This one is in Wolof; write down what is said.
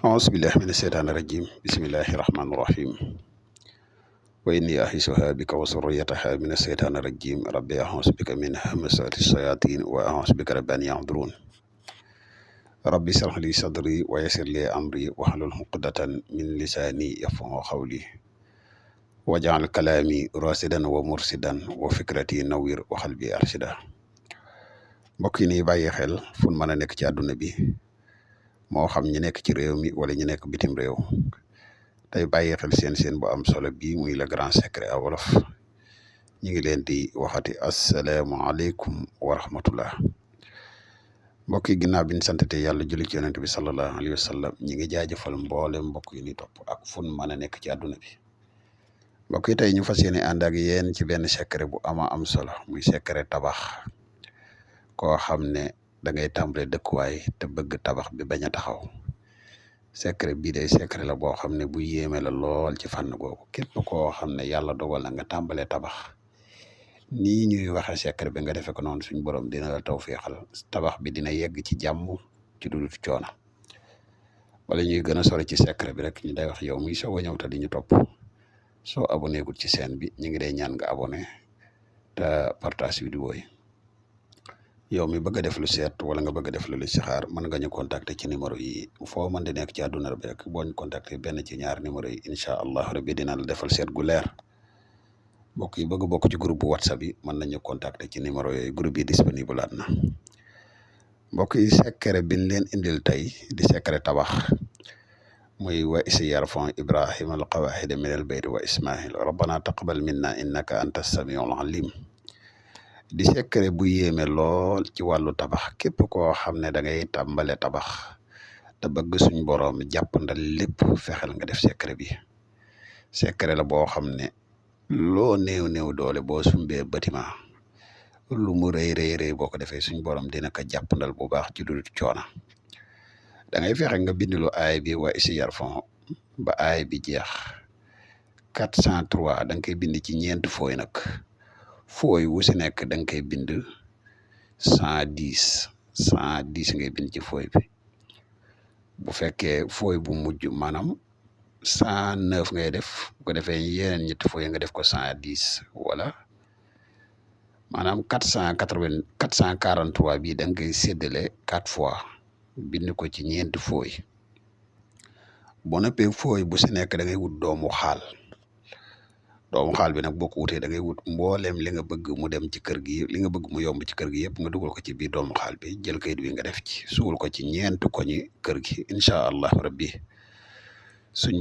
أعوذ بالله من الشيطان الرجيم بسم الله الرحمن الرحيم وإني أعيذها بك وذريتها من الشيطان الرجيم ربي أعوذ بك من همزات الشياطين وأعوذ بك رب أن يحضرون ربي اشرح لي صدري ويسر لي أمري واحلل عقدة من لساني يفقهوا قولي واجعل كلامي راشدا ومرشدا وفكرتي نوير وقلبي أرشدا mbokk yi nii bàyyi xel fu mën a nekk ci àdduna bi moo xam ñu nekk ci réew mi wala ñu nekk bitim réew tey bàyyi xel seen bu am solo bii muy le grand secret à wolof ñu ngi leen di waxati asalaamaaleykum wa rahmatullah mbokk yi ginnaaw bi ñu santate yàlla julli ci yonent bi sallallahu alayhi wa sallam ñi ngi jaajëfal mboole mbokk yi ni topp ak fu mën a nekk ci àdduna bi mbokk yi tey ñu fas yéene ànd ak yéen ci benn secret bu am solo muy secret tabax koo xam ne da ngay tàmbale dëkkuwaay te bëgg tabax bi bañ a taxaw secret bii day secret la boo xam ne bu yéeme la lool ci fànn googu képp koo xam ne yàlla dogal na nga tàmbalee tabax nii ñuy waxee secret bi nga defee ko noonu suñ borom dina la tawféexal tabax bi dina yegg ci jàmm ci dudut coono wala ñuy gën a sori ci secret bi rek ñu day wax yow muy soog a ñëw te di ñu topp soo abonné gul ci chaîne bi ñu ngi day ñaan nga abonné te partage vidéo yi yow mi bëgg a def lu seet wala nga bëgg a def lu listixaar mën nga ñu contacter ci numéro yi foo mën di nekk ci àdduna bi rek boo ñu contacter benn ci ñaar numéro yi incha allah rabbi dina la defal seet gu leer mbokk yi bëgg bokk ci groupe bu whatsapp yi mën nañu contacter ci numéro yooyu groupe yi disponible aat na mbokk yi secret bi ñu leen indil tey di secret tabax muy wa isi yarfan ibrahima al qawaxida min al bayt wa ismail rabbana taqabal minna innaka anta samiul alim di secret bu yéeme lool ci wàllu tabax képp koo xam ne da ngay tàmbale tabax te bëgg suñ borom jàppandal lépp fexeel nga def secret bi secret la boo xam ne loo néew doole boo sumbee bâtiment lu mu rëy boo ko defee suñ borom dina ko jàppandal bu baax ci dudut coona da ngay fexe nga bindilu aay bi wa isi yarfan ba aay bi jeex 403 da nga koy bind ci ñeent fooy nag fooy wu si nekk da nga koy bind 110 ngay bind ci fooy bi bu fekkee fooy bu mujj maanaam 109 ngay def bu ko defee yeneen ñetti fooy nga def ko 110 wala maanaam 443 bii da nga koy séddale 4 fois bind ko ci ñeenti fooy boo noppee fooy bu si nekk da ngay wut doomu xaal bi nag boo ko wutee da ngay wut mbooleem li nga bëgg mu dem ci kër gi li nga bëgg mu yomb ci kër gi yëpp nga dugal ko ci biir doomu xaal bi jël kayit wi nga def ci suul ko ci ñeent koñi kër gi incha allah rabbi suñ